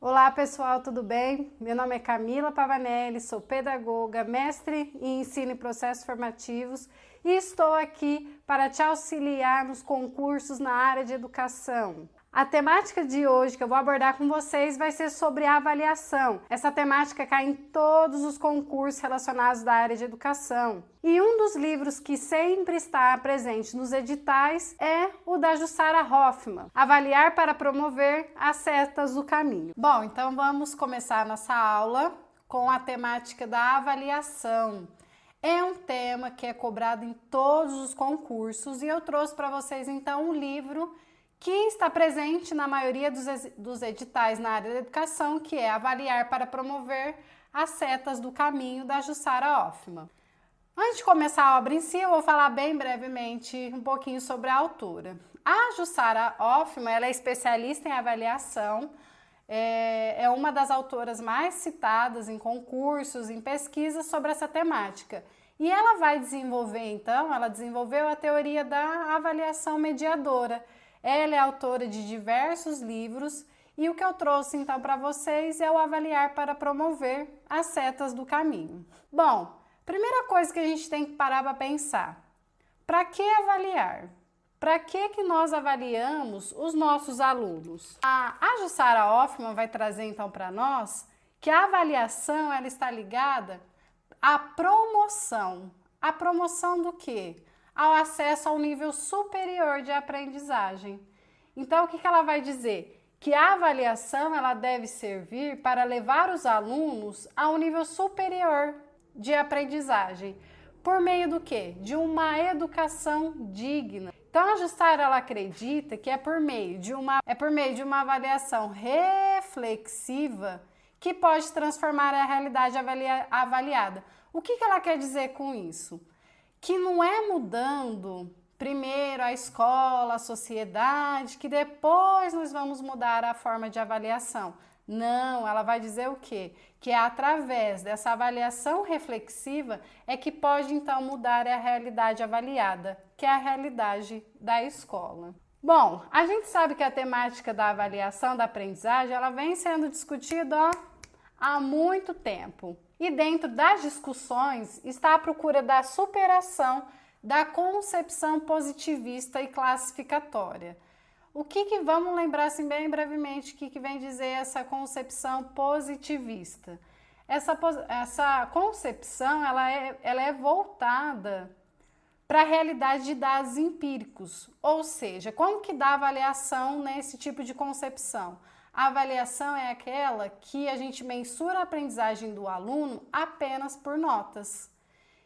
Olá pessoal, tudo bem? Meu nome é Camila Pavanelli, sou pedagoga, mestre em ensino e processos formativos e estou aqui para te auxiliar nos concursos na área de educação. A temática de hoje que eu vou abordar com vocês vai ser sobre a avaliação. Essa temática cai em todos os concursos relacionados da área de educação. E um dos livros que sempre está presente nos editais é o da Jussara Hoffmann, Avaliar para Promover as Setas do Caminho. Bom, então vamos começar a nossa aula com a temática da avaliação. É um tema que é cobrado em todos os concursos e eu trouxe para vocês então um livro que está presente na maioria dos editais na área da educação, que é Avaliar para Promover as Setas do Caminho, da Jussara Hoffmann. Antes de começar a obra em si, eu vou falar bem brevemente um pouquinho sobre a autora. A Jussara Hoffmann, ela é especialista em avaliação, é uma das autoras mais citadas em concursos, em pesquisas sobre essa temática. E ela vai desenvolver, então, ela desenvolveu a teoria da avaliação mediadora. Ela é autora de diversos livros e o que eu trouxe então para vocês é o Avaliar para Promover as Setas do Caminho. Bom, primeira coisa que a gente tem que parar para pensar, para que avaliar? Para que nós avaliamos os nossos alunos? A Jussara Hoffmann vai trazer então para nós que a avaliação ela está ligada à promoção. A promoção do quê? Ao acesso ao nível superior de aprendizagem. Então, o que ela vai dizer? Que a avaliação ela deve servir para levar os alunos a um nível superior de aprendizagem. Por meio do quê? De uma educação digna. Então, a Jussara ela acredita que é por meio de uma avaliação reflexiva que pode transformar a realidade avaliada. O que ela quer dizer com isso? Que não é mudando primeiro a escola, a sociedade, que depois nós vamos mudar a forma de avaliação. Não, ela vai dizer o quê? Que é através dessa avaliação reflexiva é que pode então mudar a realidade avaliada, que é a realidade da escola. Bom, a gente sabe que a temática da avaliação da aprendizagem ela vem sendo discutida há muito tempo. E dentro das discussões está a procura da superação da concepção positivista e classificatória. Vamos lembrar assim bem brevemente o que vem dizer essa concepção positivista? Essa concepção ela é voltada para a realidade de dados empíricos, ou seja, como que dá avaliação nesse tipo de concepção? A avaliação é aquela que a gente mensura a aprendizagem do aluno apenas por notas.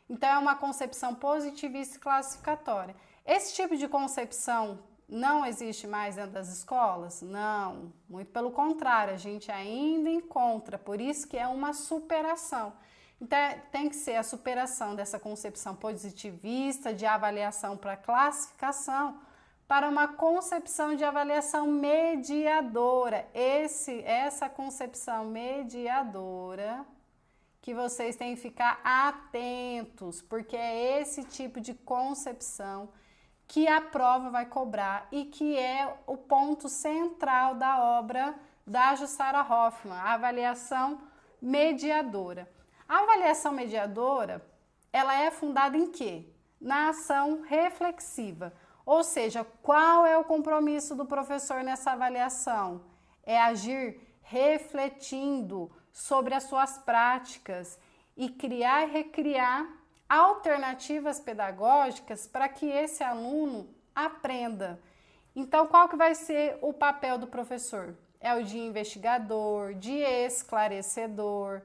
Então, é uma concepção positivista e classificatória. Esse tipo de concepção não existe mais dentro das escolas? Não, muito pelo contrário, a gente ainda encontra, por isso que é uma superação. Então, tem que ser a superação dessa concepção positivista, de avaliação para classificação, para uma concepção de avaliação mediadora. Essa concepção mediadora que vocês têm que ficar atentos, porque é esse tipo de concepção que a prova vai cobrar e que é o ponto central da obra da Jussara Hoffmann, a avaliação mediadora. A avaliação mediadora, ela é fundada em quê? Na ação reflexiva. Ou seja, qual é o compromisso do professor nessa avaliação? É agir refletindo sobre as suas práticas e criar e recriar alternativas pedagógicas para que esse aluno aprenda. Então, qual que vai ser o papel do professor? É o de investigador, de esclarecedor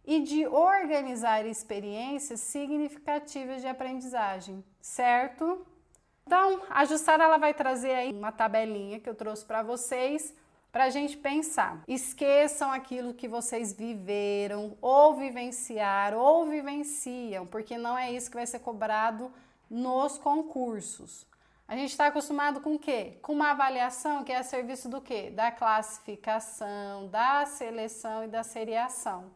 e de organizar experiências significativas de aprendizagem, certo? Então, a Jussara ela vai trazer aí uma tabelinha que eu trouxe para vocês, para a gente pensar. Esqueçam aquilo que vocês viveram, ou vivenciaram, ou vivenciam, porque não é isso que vai ser cobrado nos concursos. A gente está acostumado com o quê? Com uma avaliação que é a serviço do quê? Da classificação, da seleção e da seriação.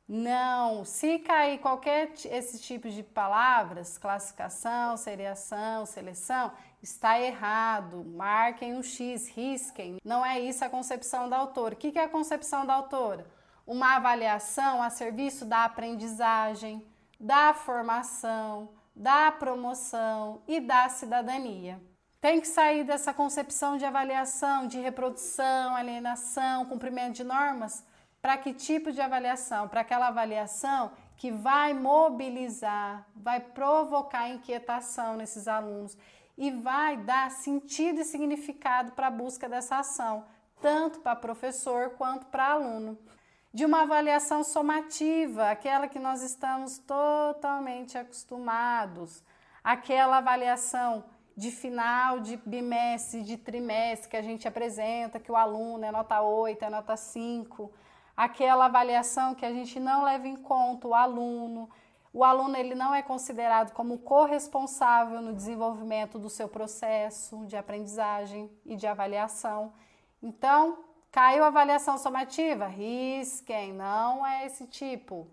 Não, se cair qualquer esse tipo de palavras, classificação, seriação, seleção, está errado, marquem um X, risquem. Não é isso a concepção da autora. O que é a concepção da autora? Uma avaliação a serviço da aprendizagem, da formação, da promoção e da cidadania. Tem que sair dessa concepção de avaliação, de reprodução, alienação, cumprimento de normas. Para que tipo de avaliação? Para aquela avaliação que vai mobilizar, vai provocar inquietação nesses alunos e vai dar sentido e significado para a busca dessa ação, tanto para professor quanto para aluno. De uma avaliação somativa, aquela que nós estamos totalmente acostumados, aquela avaliação de final de bimestre, de trimestre que a gente apresenta, que o aluno é nota 8, é nota 5, aquela avaliação que a gente não leva em conta o aluno ele não é considerado como corresponsável no desenvolvimento do seu processo de aprendizagem e de avaliação. Então, caiu a avaliação somativa? Risquem, não é esse tipo.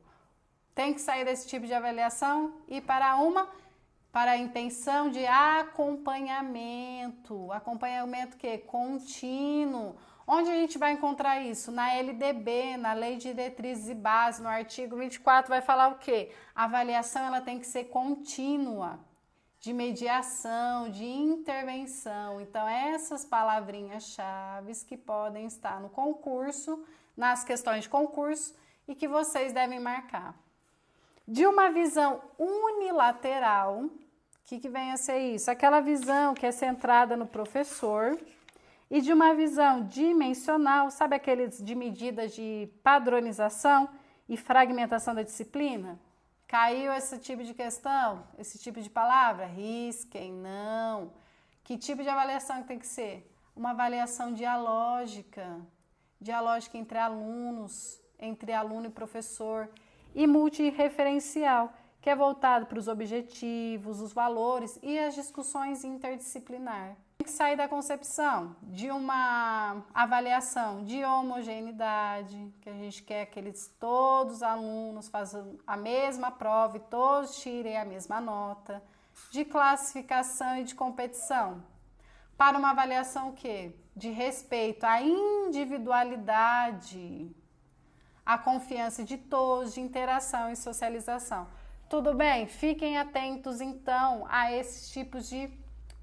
Tem que sair desse tipo de avaliação e para a intenção de acompanhamento. Acompanhamento que? Contínuo. Onde a gente vai encontrar isso? Na LDB, na Lei de Diretrizes e Bases, no artigo 24, vai falar o quê? A avaliação ela tem que ser contínua, de mediação, de intervenção. Então, essas palavrinhas-chave que podem estar no concurso, nas questões de concurso, e que vocês devem marcar. De uma visão unilateral, o que vem a ser isso? Aquela visão que é centrada no professor, e de uma visão dimensional, sabe aqueles de medidas de padronização e fragmentação da disciplina? Caiu esse tipo de questão, esse tipo de palavra? Risquem, não. Que tipo de avaliação tem que ser? Uma avaliação dialógica entre alunos, entre aluno e professor, e multirreferencial, que é voltado para os objetivos, os valores e as discussões interdisciplinar. Tem que sair da concepção de uma avaliação de homogeneidade, que a gente quer que todos os alunos façam a mesma prova e todos tirem a mesma nota, de classificação e de competição, para uma avaliação o quê? De respeito à individualidade, à confiança de todos, de interação e socialização. Tudo bem? Fiquem atentos então a esses tipos de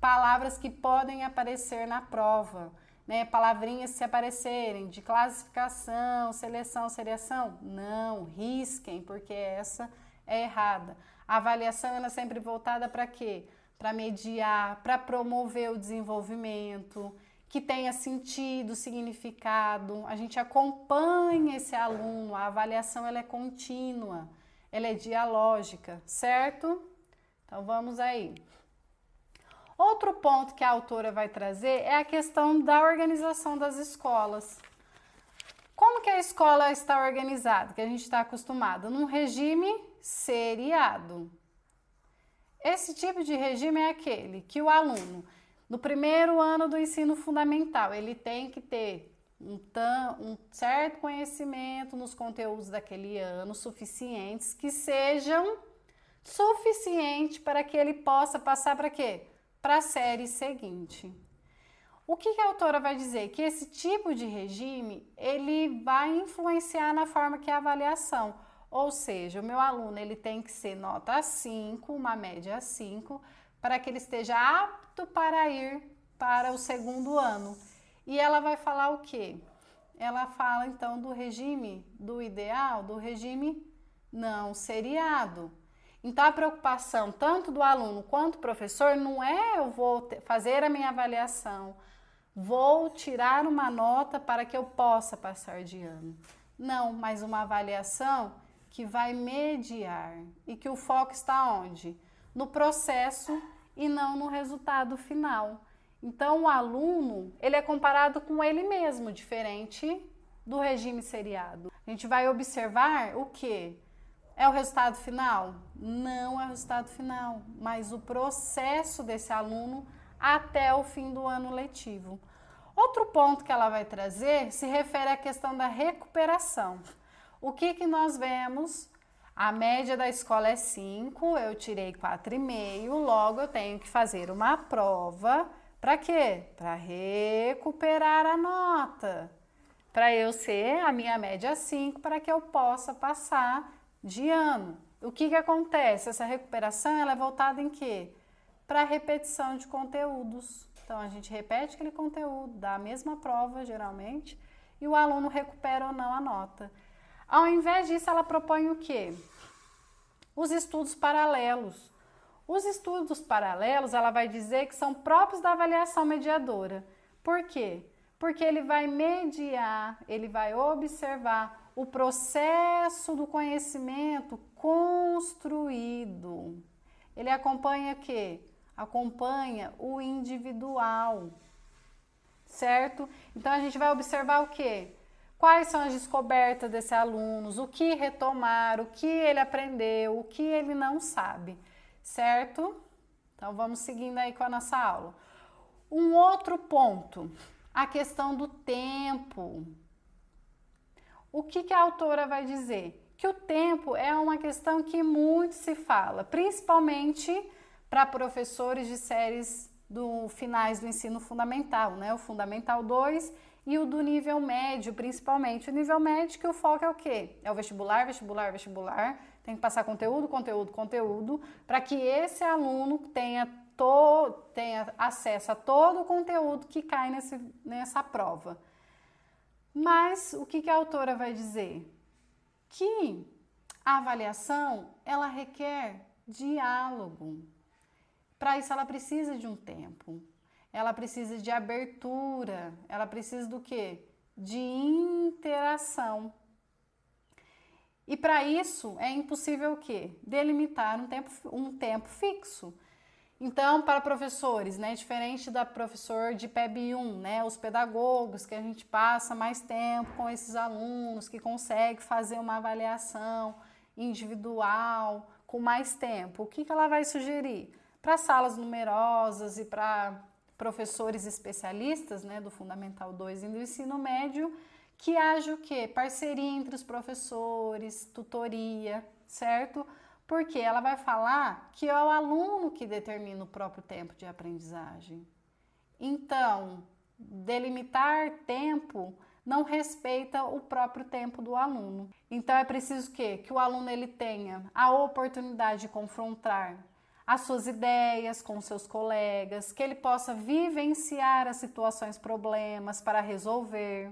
palavras que podem aparecer na prova, né? Palavrinhas se aparecerem de classificação, seleção, seriação, não, risquem, porque essa é errada. A avaliação ela é sempre voltada para quê? Para mediar, para promover o desenvolvimento, que tenha sentido, significado. A gente acompanha esse aluno, a avaliação ela é contínua, ela é dialógica, certo? Então vamos aí. Outro ponto que a autora vai trazer é a questão da organização das escolas. Como que a escola está organizada? Que a gente está acostumado num regime seriado. Esse tipo de regime é aquele que o aluno, no primeiro ano do ensino fundamental, ele tem que ter um certo conhecimento nos conteúdos daquele ano, suficientes, que sejam suficientes para que ele possa passar para quê? Para a série seguinte. O que a autora vai dizer? Que esse tipo de regime, ele vai influenciar na forma que é a avaliação. Ou seja, o meu aluno ele tem que ser nota 5, uma média 5, para que ele esteja apto para ir para o segundo ano. E ela vai falar o quê? Ela fala então do regime do ideal, do regime não seriado. Então, a preocupação tanto do aluno quanto do professor não é eu vou fazer a minha avaliação, vou tirar uma nota para que eu possa passar de ano. Não, mas uma avaliação que vai mediar e que o foco está onde? No processo e não no resultado final. Então, o aluno, ele é comparado com ele mesmo, diferente do regime seriado. A gente vai observar o quê? É o resultado final? Não é o resultado final, mas o processo desse aluno até o fim do ano letivo. Outro ponto que ela vai trazer se refere à questão da recuperação. O que nós vemos? A média da escola é 5, eu tirei 4,5, logo eu tenho que fazer uma prova. Para quê? Para recuperar a nota. Para eu ser a minha média 5, para que eu possa passar de ano. O que acontece? Essa recuperação ela é voltada em quê? Para repetição de conteúdos. Então, a gente repete aquele conteúdo, dá a mesma prova, geralmente, e o aluno recupera ou não a nota. Ao invés disso, ela propõe o quê? Os estudos paralelos. Os estudos paralelos, ela vai dizer que são próprios da avaliação mediadora. Por quê? Porque ele vai mediar, ele vai observar o processo do conhecimento construído. Ele acompanha o quê? Acompanha o individual, certo? Então, a gente vai observar o quê? Quais são as descobertas desse aluno, o que retomar, o que ele aprendeu, o que ele não sabe, certo? Então, vamos seguindo aí com a nossa aula. Um outro ponto, a questão do tempo. O que a autora vai dizer? Que o tempo é uma questão que muito se fala, principalmente para professores de séries finais do ensino fundamental, né? O Fundamental 2 e o do nível médio, principalmente. O nível médio que o foco é o quê? É o vestibular, vestibular, vestibular. Tem que passar conteúdo, conteúdo, conteúdo, para que esse aluno tenha acesso a todo o conteúdo que cai nessa prova. Mas o que a autora vai dizer? Que a avaliação, ela requer diálogo. Para isso, ela precisa de um tempo. Ela precisa de abertura. Ela precisa do quê? De interação. E para isso, é impossível o quê? Delimitar um tempo fixo. Então, para professores, né, diferente da professor de PEB 1, né, os pedagogos, que a gente passa mais tempo com esses alunos, que consegue fazer uma avaliação individual, com mais tempo, o que ela vai sugerir? Para salas numerosas e para professores especialistas, né, do Fundamental 2 e do ensino médio, que haja o quê? Parceria entre os professores, tutoria, certo? Porque ela vai falar que é o aluno que determina o próprio tempo de aprendizagem. Então, delimitar tempo não respeita o próprio tempo do aluno. Então, é preciso que o aluno ele tenha a oportunidade de confrontar as suas ideias com seus colegas, que ele possa vivenciar as situações, problemas para resolver,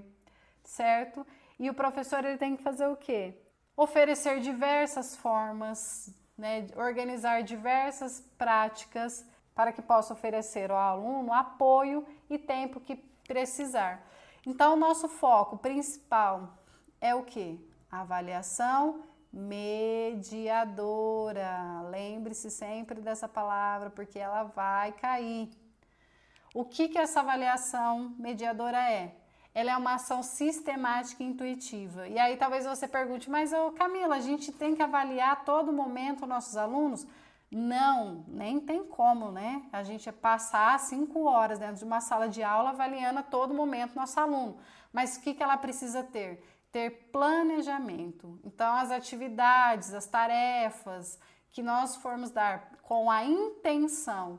certo? E o professor ele tem que fazer o quê? Oferecer diversas formas, né, organizar diversas práticas para que possa oferecer ao aluno apoio e tempo que precisar. Então, o nosso foco principal é o quê? A avaliação mediadora. Lembre-se sempre dessa palavra, porque ela vai cair. O que essa avaliação mediadora é? Ela é uma ação sistemática e intuitiva. E aí talvez você pergunte, mas Camila, a gente tem que avaliar a todo momento nossos alunos? Não, nem tem como, né? A gente passar 5 horas dentro de uma sala de aula avaliando a todo momento nosso aluno. Mas o que ela precisa ter? Ter planejamento. Então, as atividades, as tarefas que nós formos dar com a intenção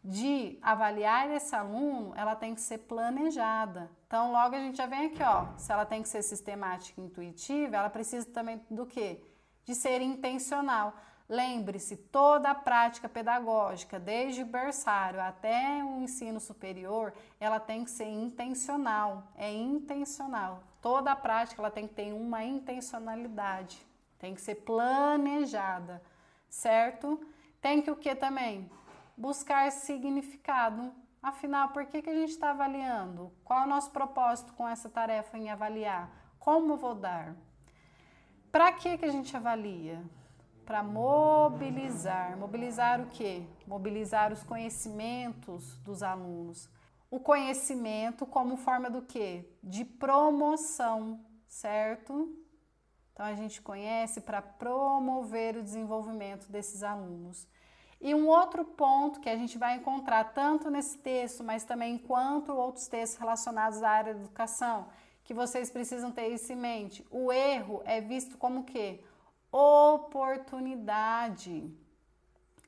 de avaliar esse aluno, ela tem que ser planejada. Então, logo a gente já vem aqui, ó, se ela tem que ser sistemática e intuitiva, ela precisa também do quê? De ser intencional. Lembre-se, toda a prática pedagógica, desde o berçário até o ensino superior, ela tem que ser intencional, é intencional. Toda a prática ela tem que ter uma intencionalidade, tem que ser planejada, certo? Tem que o que também? Buscar significado. Afinal, por que a gente está avaliando? Qual é o nosso propósito com essa tarefa em avaliar? Como vou dar? Para que a gente avalia? Para mobilizar. Mobilizar o quê? Mobilizar os conhecimentos dos alunos. O conhecimento como forma do quê? De promoção, certo? Então, a gente conhece para promover o desenvolvimento desses alunos. E um outro ponto que a gente vai encontrar tanto nesse texto, mas também enquanto outros textos relacionados à área da educação, que vocês precisam ter isso em mente. O erro é visto como o quê? oportunidade.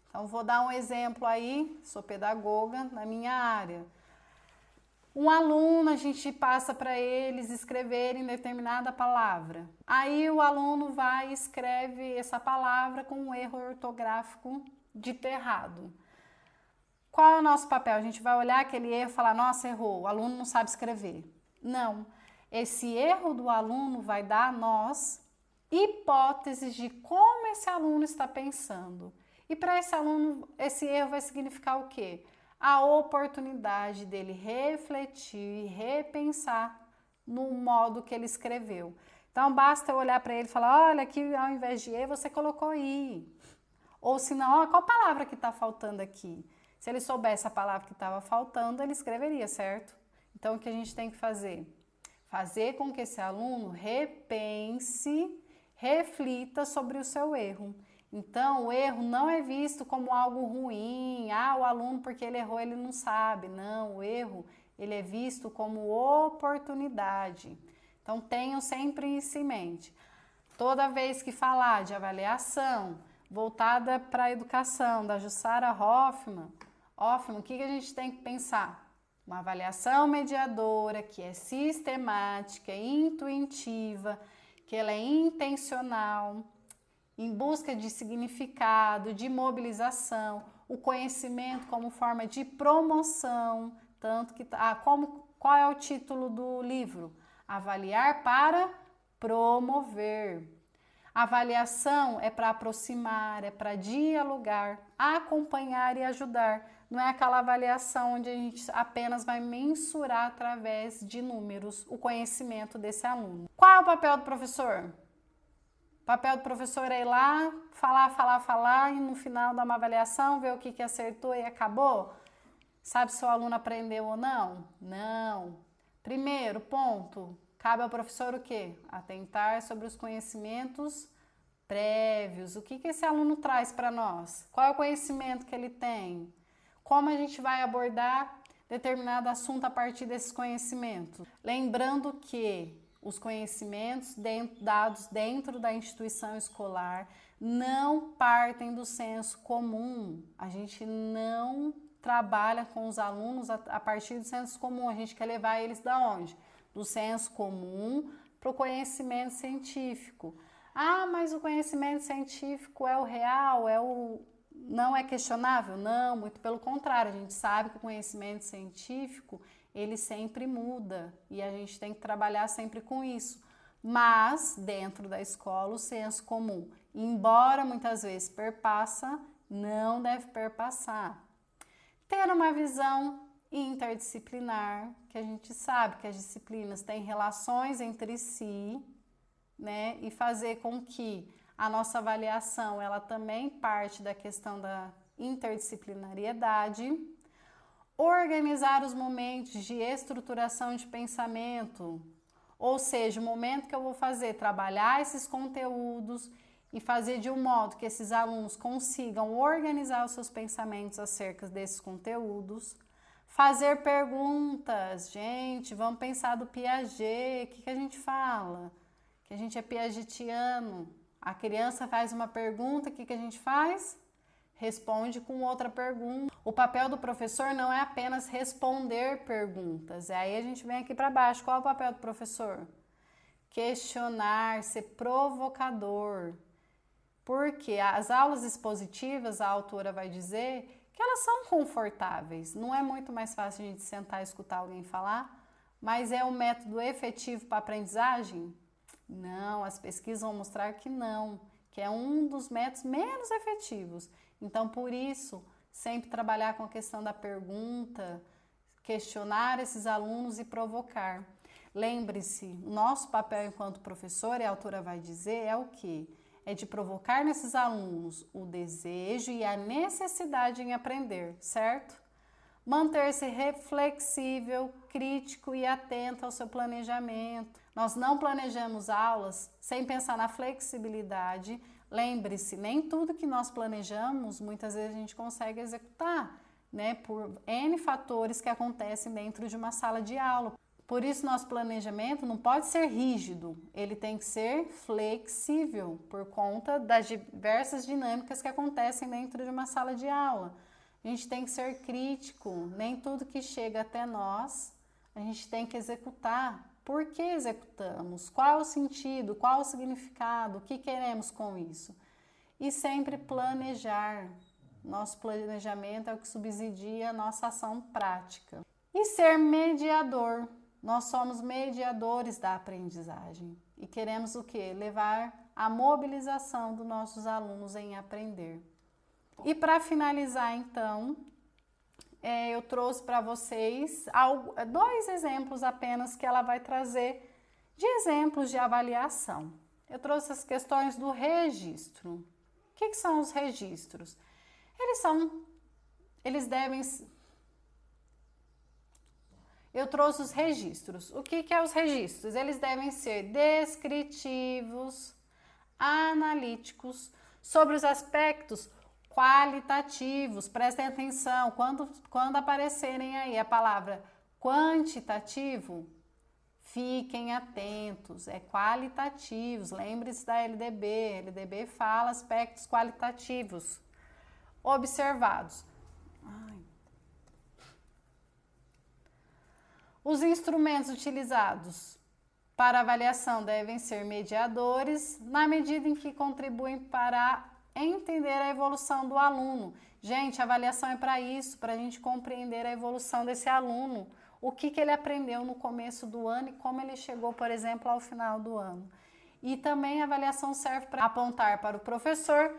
Então, vou dar um exemplo aí, sou pedagoga na minha área. Um aluno, a gente passa para eles escreverem determinada palavra. Aí o aluno vai e escreve essa palavra com um erro ortográfico dito errado. Qual é o nosso papel? A gente vai olhar aquele erro e falar, nossa, errou, o aluno não sabe escrever. Não, esse erro do aluno vai dar a nós hipóteses de como esse aluno está pensando. E para esse aluno, esse erro vai significar o quê? A oportunidade dele refletir, repensar no modo que ele escreveu. Então, basta eu olhar para ele e falar, olha, aqui ao invés de E, você colocou I. Ou se não, ó, qual palavra que está faltando aqui? Se ele soubesse a palavra que estava faltando, ele escreveria, certo? Então, o que a gente tem que fazer? Fazer com que esse aluno repense, reflita sobre o seu erro. Então, o erro não é visto como algo ruim. Ah, o aluno, porque ele errou, ele não sabe. Não, o erro, ele é visto como oportunidade. Então, tenham sempre isso em mente. Toda vez que falar de avaliação voltada para a educação, da Jussara Hoffman, o que a gente tem que pensar? Uma avaliação mediadora que é sistemática, intuitiva, que ela é intencional, em busca de significado, de mobilização, o conhecimento como forma de promoção, tanto que qual é o título do livro? Avaliar para promover. A avaliação é para aproximar, é para dialogar, acompanhar e ajudar. Não é aquela avaliação onde a gente apenas vai mensurar através de números o conhecimento desse aluno. Qual é o papel do professor? O papel do professor é ir lá, falar e no final dar uma avaliação, ver o que acertou e acabou? Sabe se o aluno aprendeu ou não? Não. Primeiro ponto, cabe ao professor o quê? Atentar sobre os conhecimentos prévios. O que esse aluno traz para nós? Qual é o conhecimento que ele tem? Como a gente vai abordar determinado assunto a partir desses conhecimentos? Lembrando que os conhecimentos dados dentro da instituição escolar não partem do senso comum. A gente não trabalha com os alunos a partir do senso comum. A gente quer levar eles da onde? Do senso comum para o conhecimento científico. Ah, mas o conhecimento científico é o real, não é questionável? Não, muito pelo contrário. A gente sabe que o conhecimento científico ele sempre muda e a gente tem que trabalhar sempre com isso. Mas, dentro da escola, o senso comum, embora muitas vezes perpassa, não deve perpassar. Ter uma visão interdisciplinar, que a gente sabe que as disciplinas têm relações entre si, né? E fazer com que a nossa avaliação, ela também parte da questão da interdisciplinariedade. Organizar os momentos de estruturação de pensamento, ou seja, o momento que eu vou trabalhar esses conteúdos e fazer de um modo que esses alunos consigam organizar os seus pensamentos acerca desses conteúdos. Fazer perguntas, gente, vamos pensar do Piaget, o que a gente fala? Que a gente é piagetiano. A criança faz uma pergunta, o que a gente faz? Responde com outra pergunta. O papel do professor não é apenas responder perguntas. Aí a gente vem aqui para baixo. Qual é o papel do professor? Questionar, ser provocador. Porque as aulas expositivas, a autora vai dizer que elas são confortáveis. Não é muito mais fácil a gente sentar e escutar alguém falar, mas é um método efetivo para a aprendizagem? Não, as pesquisas vão mostrar que não, que é um dos métodos menos efetivos. Então, por isso, sempre trabalhar com a questão da pergunta, questionar esses alunos e provocar. Lembre-se, nosso papel enquanto professor, e a autora vai dizer, é o quê? É de provocar nesses alunos o desejo e a necessidade em aprender, certo? Manter-se reflexível, crítico e atento ao seu planejamento. Nós não planejamos aulas sem pensar na flexibilidade. Lembre-se, nem tudo que nós planejamos, muitas vezes a gente consegue executar, né? Por N fatores que acontecem dentro de uma sala de aula. Por isso, nosso planejamento não pode ser rígido, ele tem que ser flexível, por conta das diversas dinâmicas que acontecem dentro de uma sala de aula. A gente tem que ser crítico, nem tudo que chega até nós, a gente tem que executar. Por que executamos? Qual o sentido? Qual o significado? O que queremos com isso? E sempre planejar. Nosso planejamento é o que subsidia a nossa ação prática. E ser mediador. Nós somos mediadores da aprendizagem e queremos o quê? Levar a mobilização dos nossos alunos em aprender. E para finalizar, então, eu trouxe para vocês 2 exemplos apenas que ela vai trazer de exemplos de avaliação. Eu trouxe as questões do registro. O que são os registros? Eles devem... Eu trouxe os registros. O que é os registros? Eles devem ser descritivos, analíticos, sobre os aspectos qualitativos. Prestem atenção, quando aparecerem aí a palavra quantitativo, fiquem atentos, é qualitativos. Lembre-se da LDB. LDB fala aspectos qualitativos observados. Os instrumentos utilizados para avaliação devem ser mediadores, na medida em que contribuem para entender a evolução do aluno. Gente, a avaliação é para isso, para a gente compreender a evolução desse aluno, o que ele aprendeu no começo do ano e como ele chegou, por exemplo, ao final do ano. E também a avaliação serve para apontar para o professor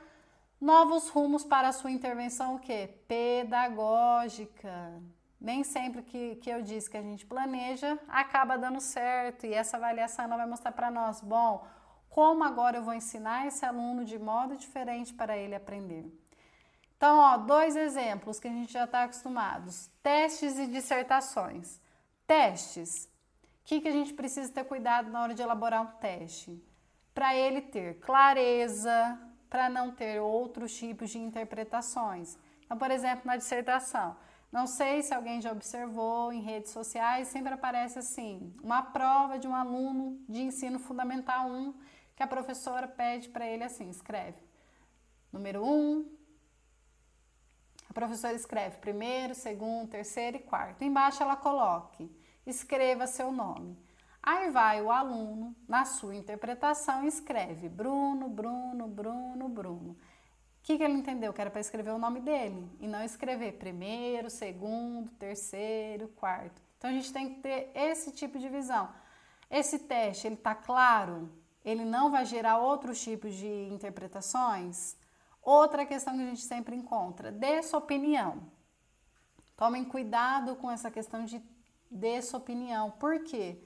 novos rumos para a sua intervenção, o quê? Pedagógica. Nem sempre que eu disse que a gente planeja, acaba dando certo. E essa avaliação ela vai mostrar para nós, bom, como agora eu vou ensinar esse aluno de modo diferente para ele aprender. Então, 2 exemplos que a gente já está acostumados. Testes e dissertações. Testes. O que a gente precisa ter cuidado na hora de elaborar um teste? Para ele ter clareza, para não ter outros tipos de interpretações. Então, por exemplo, na dissertação, não sei se alguém já observou em redes sociais, sempre aparece assim, uma prova de um aluno de ensino fundamental 1, que a professora pede para ele assim, escreve número 1, a professora escreve primeiro, segundo, terceiro e quarto. Embaixo ela coloque, escreva seu nome. Aí vai o aluno, na sua interpretação, e escreve Bruno, Bruno, Bruno, Bruno. O que ele entendeu? Que era para escrever o nome dele e não escrever primeiro, segundo, terceiro, quarto. Então a gente tem que ter esse tipo de visão. Esse teste, ele está claro? Ele não vai gerar outros tipos de interpretações? Outra questão que a gente sempre encontra, dê sua opinião. Tomem cuidado com essa questão de dê sua opinião. Por quê?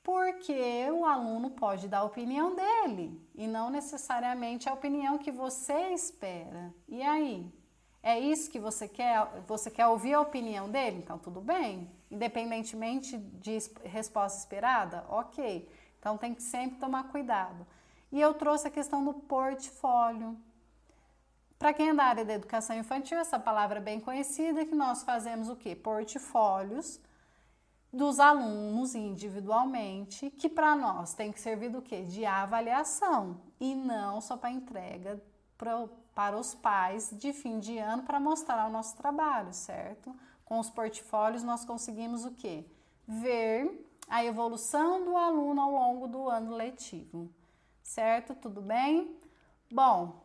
Porque o aluno pode dar a opinião dele e não necessariamente a opinião que você espera. E aí? É isso que você quer? Você quer ouvir a opinião dele? Então, tudo bem. Independentemente de resposta esperada? Ok. Então, tem que sempre tomar cuidado. E eu trouxe a questão do portfólio. Para quem é da área da educação infantil, essa palavra é bem conhecida, que nós fazemos o quê? Portfólios dos alunos individualmente, que para nós tem que servir do quê? De avaliação e não só para entrega para os pais de fim de ano para mostrar o nosso trabalho, certo? Com os portfólios nós conseguimos o quê? Ver a evolução do aluno ao longo do ano letivo, certo? Tudo bem? Bom,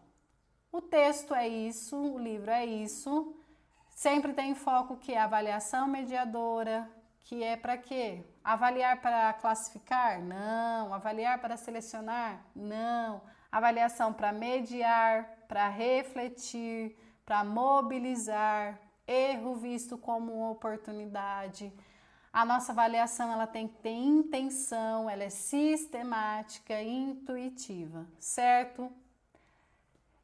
o texto é isso, o livro é isso, sempre tem em foco que é avaliação mediadora, que é para quê? Avaliar para classificar? Não. Avaliar para selecionar? Não. Avaliação para mediar, para refletir, para mobilizar, erro visto como oportunidade. A nossa avaliação ela tem que ter intenção, ela é sistemática e intuitiva, certo?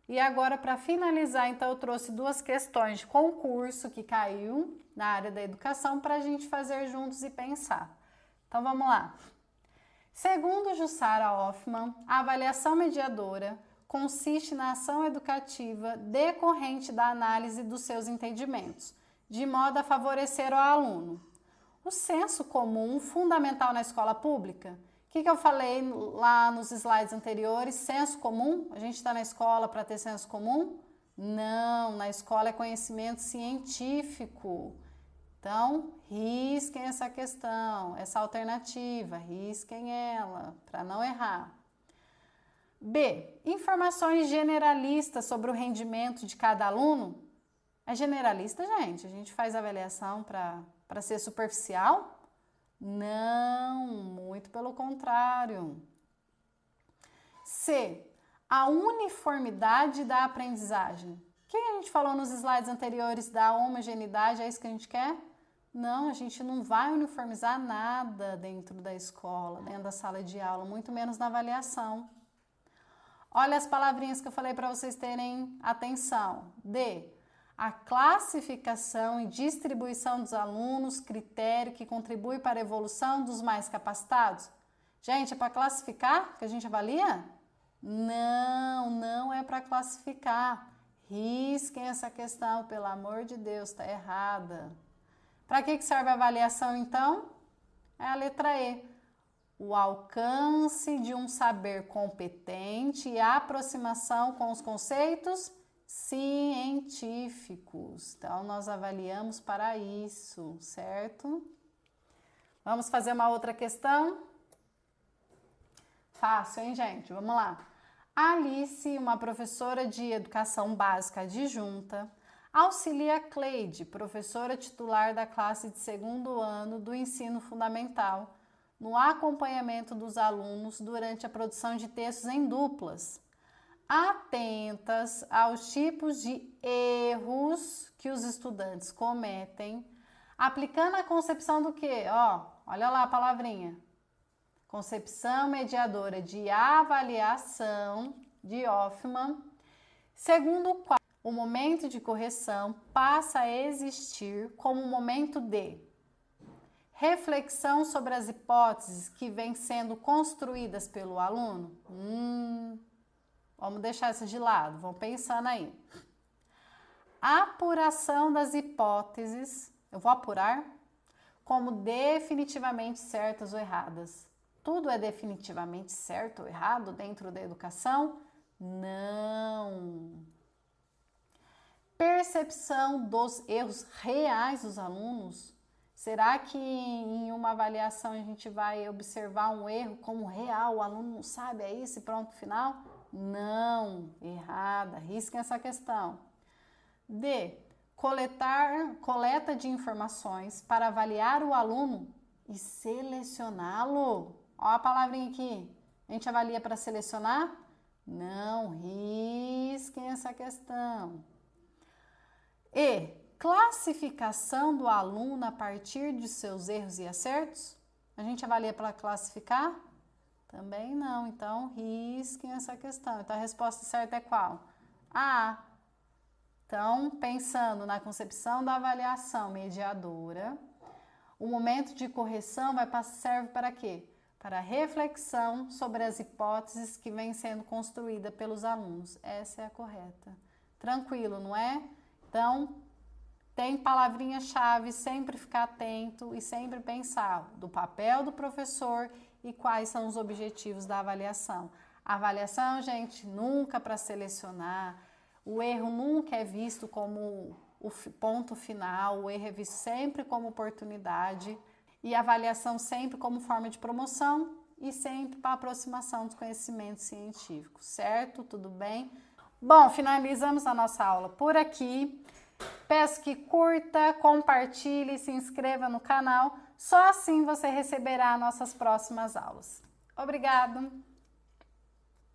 E agora, para finalizar, então, eu trouxe 2 questões de concurso que caiu na área da educação para a gente fazer juntos e pensar. Então, vamos lá. Segundo Jussara Hoffmann, a avaliação mediadora consiste na ação educativa decorrente da análise dos seus entendimentos, de modo a favorecer o aluno. O senso comum fundamental na escola pública. O que eu falei lá nos slides anteriores? Senso comum? A gente está na escola para ter senso comum? Não, na escola é conhecimento científico. Então, risquem essa questão, essa alternativa, risquem ela, para não errar. B. Informações generalistas sobre o rendimento de cada aluno. É generalista, gente? A gente faz avaliação para ser superficial? Não, muito pelo contrário. C. A uniformidade da aprendizagem. O que a gente falou nos slides anteriores da homogeneidade? É isso que a gente quer? Não, a gente não vai uniformizar nada dentro da escola, dentro da sala de aula, muito menos na avaliação. Olha as palavrinhas que eu falei para vocês terem atenção. D. A classificação e distribuição dos alunos, critério que contribui para a evolução dos mais capacitados. Gente, é para classificar que a gente avalia? Não, não é para classificar. Risquem essa questão, pelo amor de Deus, está errada. Para que serve a avaliação, então? É a letra E. O alcance de um saber competente e a aproximação com os conceitos científicos. Então, nós avaliamos para isso, certo? Vamos fazer uma outra questão? Fácil, hein, gente? Vamos lá. Alice, uma professora de educação básica adjunta, auxilia Cleide, professora titular da classe de 2º ano do ensino fundamental, no acompanhamento dos alunos durante a produção de textos em duplas, atentas aos tipos de erros que os estudantes cometem, aplicando a concepção do quê? Olha lá a palavrinha. Concepção mediadora de avaliação de Hoffman, segundo o qual o momento de correção passa a existir como um momento de reflexão sobre as hipóteses que vêm sendo construídas pelo aluno. Vamos deixar isso de lado, vamos pensando aí. Apuração das hipóteses, eu vou apurar como definitivamente certas ou erradas. Tudo é definitivamente certo ou errado dentro da educação? Não. Percepção dos erros reais dos alunos. Será que em uma avaliação a gente vai observar um erro como real? O aluno não sabe, é isso e pronto, final? Não, errada, risquem essa questão. D. Coleta de informações para avaliar o aluno e selecioná-lo. Olha a palavrinha aqui. A gente avalia para selecionar? Não, risquem essa questão. E. Classificação do aluno a partir de seus erros e acertos? A gente avalia para classificar? Também não, então risquem essa questão. Então a resposta certa é qual? A. Então, pensando na concepção da avaliação mediadora, o momento de correção serve para quê? Para reflexão sobre as hipóteses que vêm sendo construídas pelos alunos. Essa é a correta. Tranquilo, não é? Então, tem palavrinha-chave, sempre ficar atento e sempre pensar do papel do professor e quais são os objetivos da avaliação. A avaliação, gente, nunca para selecionar, o erro nunca é visto como o ponto final, o erro é visto sempre como oportunidade e a avaliação sempre como forma de promoção e sempre para aproximação dos conhecimentos científicos, certo? Tudo bem? Bom, finalizamos a nossa aula por aqui. Peço que curta, compartilhe e se inscreva no canal, só assim você receberá nossas próximas aulas. Obrigado!